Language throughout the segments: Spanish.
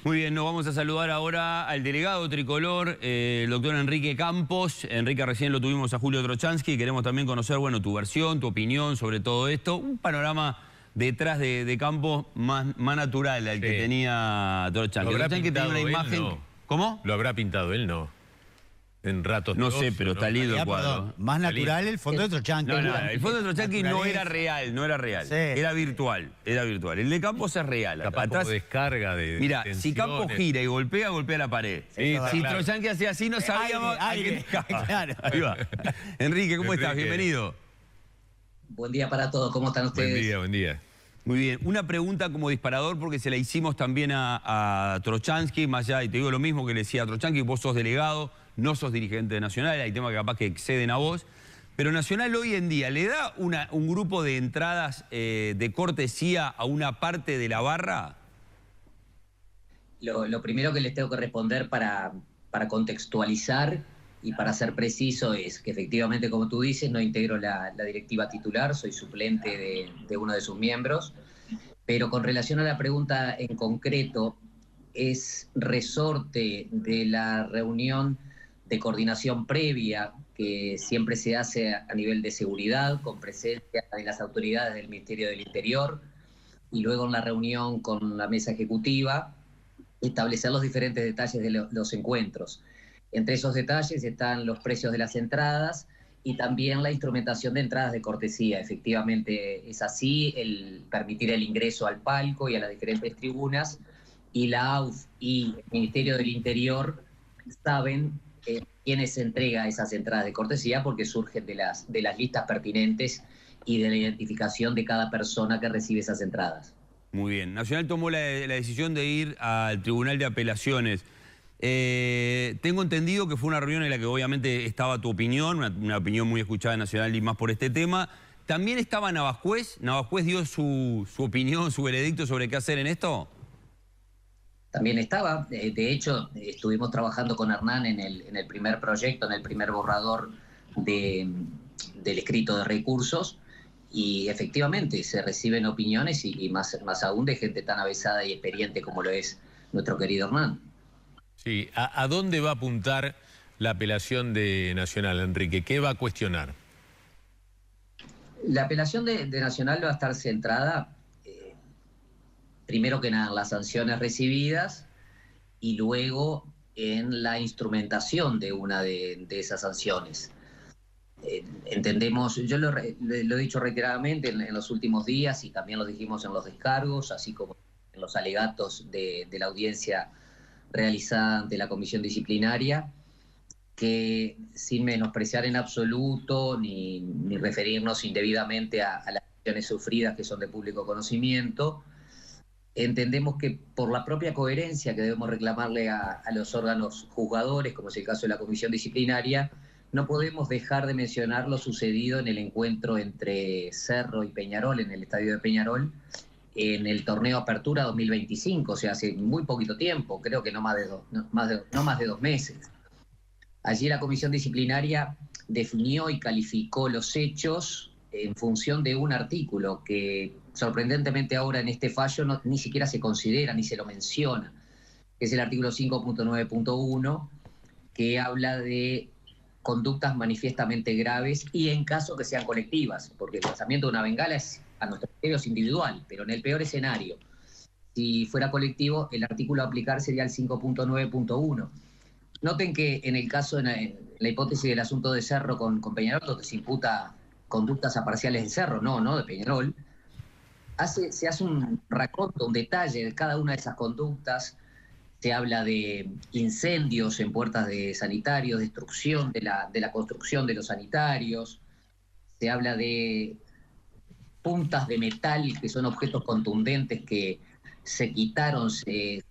Muy bien, nos vamos a saludar ahora al delegado tricolor, el doctor Enrique Campos. Enrique, recién lo tuvimos a Julio Trochansky. Queremos también conocer, bueno, tu versión, tu opinión sobre todo esto. Un panorama detrás de Campos más natural al que tenía Trochansky. Trochansky tenía una imagen... No. ¿Cómo? ¿Lo habrá pintado él? No. En ratos No de sé, ocio, pero está lindo el cuadro. Perdón, más natural el fondo de Trochansky. No, el fondo de Trochansky no era real, no era real. Sí. Era virtual, era virtual. El de Campos es real. Capaz Atrás, como descarga de mira, si tensiones. Campos gira y golpea la pared. Sí, Si claro. Trochansky hacía así, no sabíamos a aire, quién escapa. claro. Ahí va. Enrique, ¿cómo estás? Enrique. Bienvenido. Buen día para todos, ¿cómo están ustedes? Buen día, buen día. Muy bien, una pregunta como disparador porque se la hicimos también a Trochansky, más allá, y te digo lo mismo que le decía a Trochansky, vos sos delegado, no sos dirigente de Nacional, hay temas que capaz que exceden a vos, pero Nacional hoy en día, ¿le da un grupo de entradas de cortesía a una parte de la barra? Lo primero que les tengo que responder para contextualizar y para ser preciso es que efectivamente, como tú dices, no integro la directiva titular, soy suplente de uno de sus miembros, pero con relación a la pregunta en concreto, es resorte de la reunión de coordinación previa que siempre se hace a nivel de seguridad, con presencia de las autoridades del Ministerio del Interior, y luego en la reunión con la mesa ejecutiva, establecer los diferentes detalles de los encuentros. Entre esos detalles están los precios de las entradas y también la instrumentación de entradas de cortesía. Efectivamente es así, el permitir el ingreso al palco y a las diferentes tribunas, y la AUF y el Ministerio del Interior saben quiénes entrega esas entradas de cortesía porque surgen de las listas pertinentes y de la identificación de cada persona que recibe esas entradas. Muy bien, Nacional tomó la decisión de ir al Tribunal de Apelaciones. Tengo entendido que fue una reunión en la que obviamente estaba tu opinión, una opinión muy escuchada en Nacional y más por este tema. ¿También estaba Navascués? ¿Navascués dio su opinión, su veredicto sobre qué hacer en esto? También estaba, de hecho, estuvimos trabajando con Hernán en el primer proyecto, en el primer borrador del escrito de recursos, y efectivamente se reciben opiniones y más aún de gente tan avesada y experiente como lo es nuestro querido Hernán. Sí, ¿a dónde va a apuntar la apelación de Nacional, Enrique? ¿Qué va a cuestionar? La apelación de Nacional va a estar centrada, primero que nada, en las sanciones recibidas y luego en la instrumentación de una de esas sanciones. Entendemos, yo lo he dicho reiteradamente en los últimos días y también lo dijimos en los descargos, así como en los alegatos de la audiencia realizada ante la comisión disciplinaria, que sin menospreciar en absoluto ni referirnos indebidamente a las acciones sufridas que son de público conocimiento, entendemos que por la propia coherencia que debemos reclamarle a los órganos juzgadores, como es el caso de la comisión disciplinaria, no podemos dejar de mencionar lo sucedido en el encuentro entre Cerro y Peñarol, en el estadio de Peñarol, en el torneo Apertura 2025, o sea, hace muy poquito tiempo, creo que no más de 2 meses. Allí la comisión disciplinaria definió y calificó los hechos en función de un artículo que sorprendentemente ahora en este fallo ni siquiera se considera ni se lo menciona, que es el artículo 5.9.1, que habla de conductas manifiestamente graves y en caso que sean colectivas, porque el lanzamiento de una bengala es a nuestro criterio es individual, pero en el peor escenario, si fuera colectivo, el artículo a aplicar sería el 5.9.1. Noten que en el caso, en la hipótesis del asunto de Cerro con Peñarol, donde se imputa conductas parciales de Cerro, no de Peñarol, se hace un raconto, un detalle de cada una de esas conductas. Se habla de incendios en puertas de sanitarios, destrucción de la construcción de los sanitarios, se habla de puntas de metal que son objetos contundentes que se quitaron, se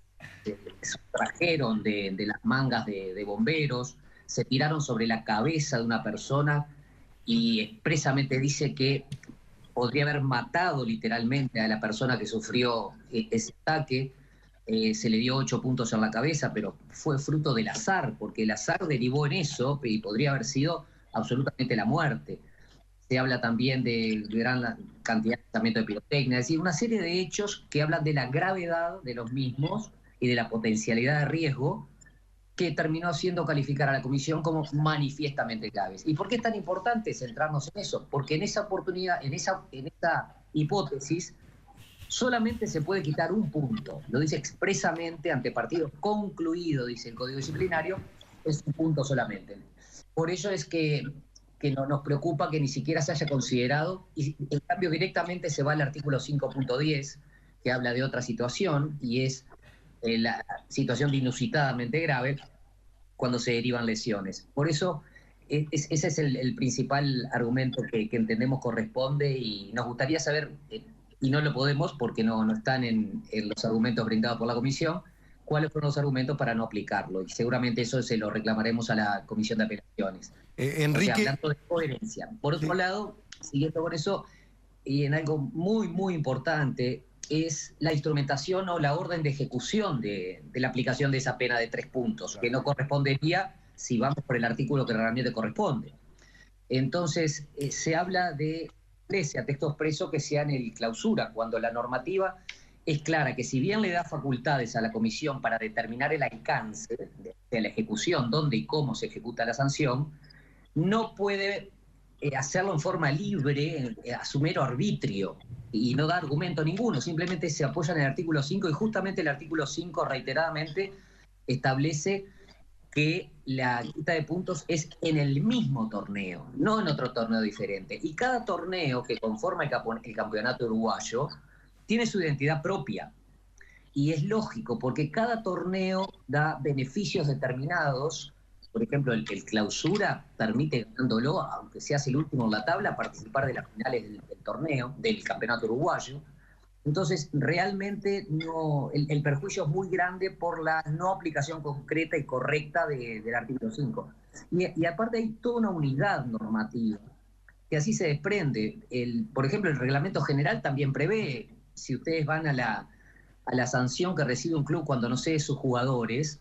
sustrajeron de las mangas de bomberos, se tiraron sobre la cabeza de una persona y expresamente dice que podría haber matado literalmente a la persona que sufrió ese ataque. Se le dio 8 puntos en la cabeza, pero fue fruto del azar, porque el azar derivó en eso y podría haber sido absolutamente la muerte. Se habla también de gran cantidad de lanzamiento de pirotecnia, es decir, una serie de hechos que hablan de la gravedad de los mismos y de la potencialidad de riesgo, que terminó haciendo calificar a la comisión como manifiestamente graves. ¿Y por qué es tan importante centrarnos en eso? Porque en esa oportunidad, en esa hipótesis, solamente se puede quitar un punto. Lo dice expresamente ante partido concluido, dice el Código Disciplinario, es un punto solamente. Por ello es que no nos preocupa que ni siquiera se haya considerado, y en cambio directamente se va al artículo 5.10, que habla de otra situación, y es la situación de inusitadamente grave cuando se derivan lesiones. Por eso ese es el principal argumento que entendemos corresponde, y nos gustaría saber, y no lo podemos porque no están en los argumentos brindados por la comisión, cuáles fueron los argumentos para no aplicarlo. Y seguramente eso se lo reclamaremos a la Comisión de Apelaciones. Enrique... O sea, hablando de coherencia. Por otro lado, siguiendo con eso, y en algo muy, muy importante, es la instrumentación o la orden de ejecución de la aplicación de esa pena de 3 puntos, que no correspondería si vamos por el artículo que realmente corresponde. Entonces, se habla de a texto expreso que sea en el clausura, cuando la normativa es clara, que si bien le da facultades a la comisión para determinar el alcance de la ejecución, dónde y cómo se ejecuta la sanción, no puede hacerlo en forma libre, a su mero arbitrio, y no da argumento ninguno, simplemente se apoya en el artículo 5, y justamente el artículo 5 reiteradamente establece que la quita de puntos es en el mismo torneo, no en otro torneo diferente. Y cada torneo que conforma el campeonato uruguayo tiene su identidad propia. Y es lógico, porque cada torneo da beneficios determinados. Por ejemplo, el clausura permite, ganándolo, aunque seas el último en la tabla, participar de las finales del torneo, del campeonato uruguayo. Entonces, realmente el perjuicio es muy grande por la no aplicación concreta y correcta del artículo 5. Y aparte hay toda una unidad normativa que así se desprende. Por ejemplo, el reglamento general también prevé, si ustedes van a la sanción que recibe un club cuando no cede sus jugadores,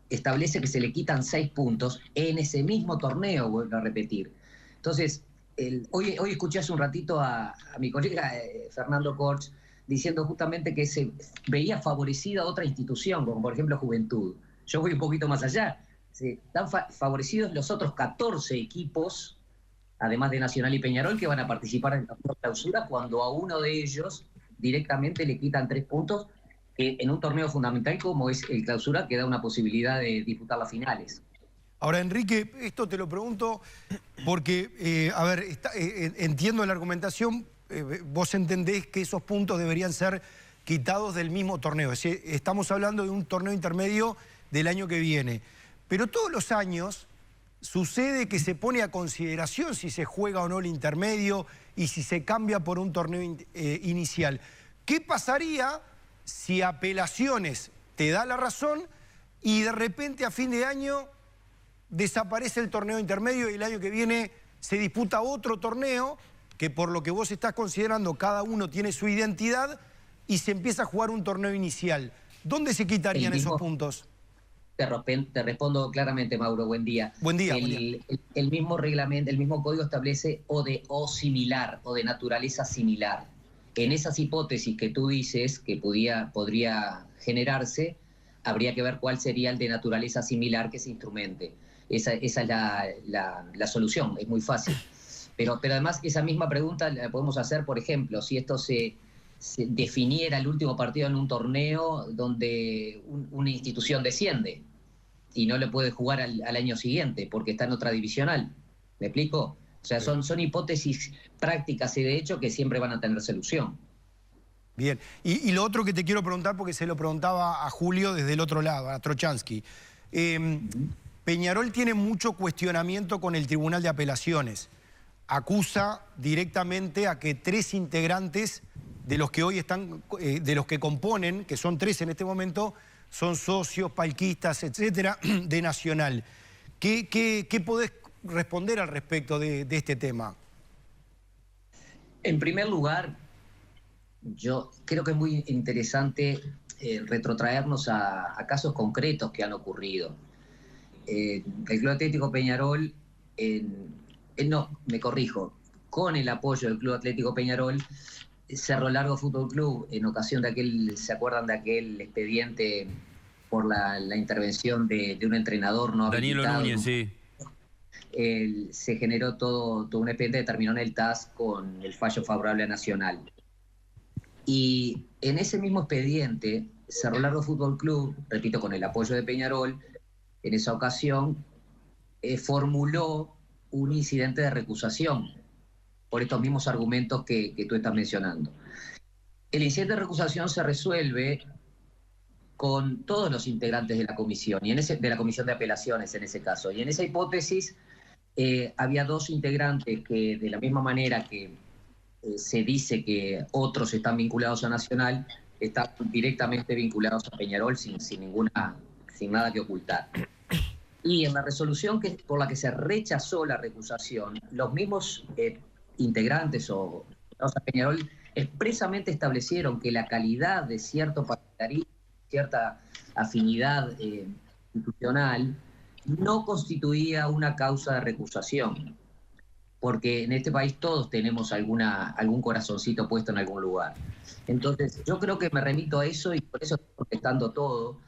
establece que se le quitan 6 puntos en ese mismo torneo, vuelvo a repetir. Entonces, hoy escuché hace un ratito a mi colega Fernando Corch diciendo justamente que se veía favorecida otra institución, como por ejemplo Juventud. Yo voy un poquito más allá. Están favorecidos los otros 14 equipos, además de Nacional y Peñarol, que van a participar en la clausura, cuando a uno de ellos directamente le quitan 3 puntos, en un torneo fundamental como es el clausura, que da una posibilidad de disputar las finales. Ahora, Enrique, esto te lo pregunto porque, a ver, entiendo la argumentación, vos entendés que esos puntos deberían ser quitados del mismo torneo. Es decir, estamos hablando de un torneo intermedio del año que viene. Pero todos los años sucede que se pone a consideración si se juega o no el intermedio y si se cambia por un torneo inicial. ¿Qué pasaría si Apelaciones te da la razón y de repente a fin de año desaparece el torneo intermedio y el año que viene se disputa otro torneo que, por lo que vos estás considerando, cada uno tiene su identidad y se empieza a jugar un torneo inicial? ¿Dónde se quitarían esos puntos? Te respondo claramente, Mauro, buen día. Buen día. El mismo reglamento, el mismo código establece o similar, o de naturaleza similar. En esas hipótesis que tú dices que podría generarse, habría que ver cuál sería el de naturaleza similar que se instrumente. Esa es la solución, es muy fácil. Pero además esa misma pregunta la podemos hacer, por ejemplo, si esto se definiera el último partido en un torneo donde una institución desciende y no le puede jugar al año siguiente porque está en otra divisional. ¿Me explico? O sea, son hipótesis prácticas y de hecho que siempre van a tener solución. Bien. Y lo otro que te quiero preguntar, porque se lo preguntaba a Julio desde el otro lado, a Trochansky. Peñarol tiene mucho cuestionamiento con el Tribunal de Apelaciones. Acusa directamente a que 3 integrantes de los que hoy están, de los que componen, que son 3 en este momento, son socios, palquistas, etcétera, de Nacional. ¿Qué podés responder al respecto de este tema? En primer lugar, yo creo que es muy interesante retrotraernos a casos concretos que han ocurrido. El Club Atlético Peñarol, no, me corrijo, con el apoyo del Club Atlético Peñarol, Cerro Largo Fútbol Club, en ocasión de aquel, ¿se acuerdan de aquel expediente por la intervención de un entrenador no Danilo habilitado? Núñez, sí. Se generó todo un expediente que terminó en el TAS con el fallo favorable a Nacional. Y en ese mismo expediente, Cerro Largo Fútbol Club, repito, con el apoyo de Peñarol, en esa ocasión formuló un incidente de recusación por estos mismos argumentos que tú estás mencionando. El incidente de recusación se resuelve con todos los integrantes de la comisión, de la comisión de apelaciones en ese caso. Y en esa hipótesis había 2 integrantes que, de la misma manera que se dice que otros están vinculados a Nacional, están directamente vinculados a Peñarol sin nada que ocultar. Y en la resolución por la que se rechazó la recusación, los mismos integrantes o a Peñarol expresamente establecieron que la calidad de cierto partidarismo, cierta afinidad institucional, no constituía una causa de recusación, porque en este país todos tenemos algún corazoncito puesto en algún lugar. Entonces, yo creo que me remito a eso y por eso estoy contestando todo.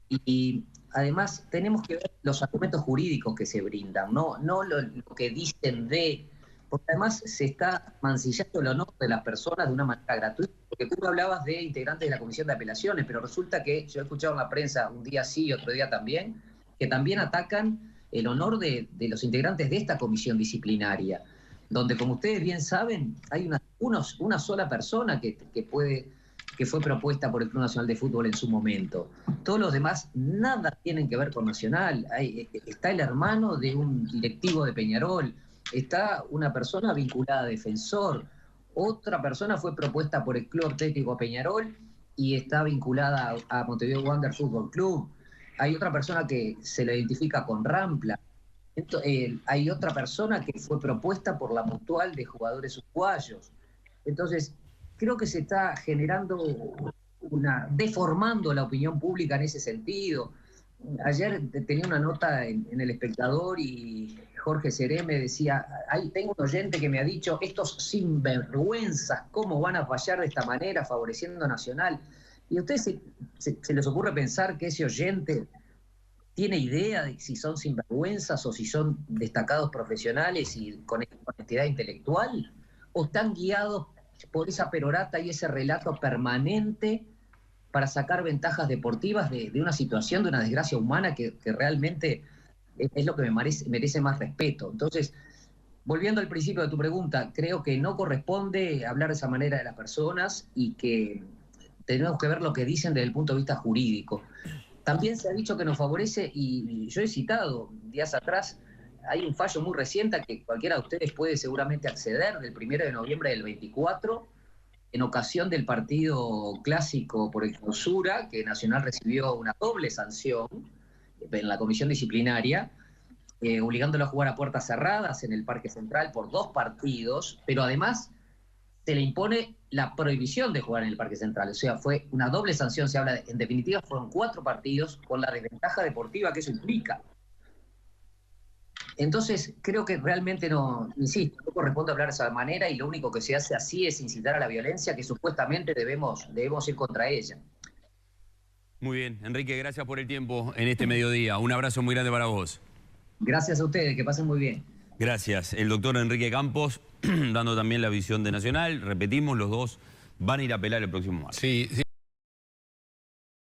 Y además tenemos que ver los argumentos jurídicos que se brindan, no lo que dicen porque además se está mancillando el honor de las personas de una manera gratuita, porque tú hablabas de integrantes de la Comisión de Apelaciones, pero resulta que yo he escuchado en la prensa un día sí y otro día también, que también atacan el honor de los integrantes de esta comisión disciplinaria, donde, como ustedes bien saben, hay una sola persona que fue propuesta por el Club Nacional de Fútbol en su momento. Todos los demás nada tienen que ver con Nacional. Está el hermano de un directivo de Peñarol, está una persona vinculada a Defensor, otra persona fue propuesta por el Club Atlético Peñarol y está vinculada a Montevideo Wander Fútbol Club. Hay otra persona que se la identifica con Rampla. Hay otra persona que fue propuesta por la Mutual de Jugadores Uruguayos. Entonces, creo que se está generando deformando la opinión pública en ese sentido. Ayer tenía una nota en El Espectador y Jorge Seré me decía, tengo un oyente que me ha dicho, estos sinvergüenzas, ¿cómo van a fallar de esta manera favoreciendo a Nacional? ¿Y a ustedes se les ocurre pensar que ese oyente tiene idea de si son sinvergüenzas o si son destacados profesionales y con honestidad intelectual? ¿O están guiados por esa perorata y ese relato permanente para sacar ventajas deportivas de una situación, de una desgracia humana que realmente es lo que me merece más respeto? Entonces, volviendo al principio de tu pregunta, creo que no corresponde hablar de esa manera de las personas y que tenemos que ver lo que dicen desde el punto de vista jurídico. También se ha dicho que nos favorece, y yo he citado días atrás, hay un fallo muy reciente que cualquiera de ustedes puede seguramente acceder, del 1 de noviembre del 24, en ocasión del partido clásico por el Clausura, que Nacional recibió una doble sanción en la comisión disciplinaria, obligándolo a jugar a puertas cerradas en el Parque Central por 2 partidos, pero además se le impone la prohibición de jugar en el Parque Central. O sea, fue una doble sanción, se habla en definitiva, fueron 4 partidos con la desventaja deportiva que eso implica. Entonces, creo que realmente no corresponde hablar de esa manera y lo único que se hace así es incitar a la violencia que supuestamente debemos ir contra ella. Muy bien, Enrique, gracias por el tiempo en este mediodía. Un abrazo muy grande para vos. Gracias a ustedes, que pasen muy bien. Gracias. El doctor Enrique Campos, dando también la visión de Nacional. Repetimos, los dos van a ir a apelar el próximo martes. Sí, sí.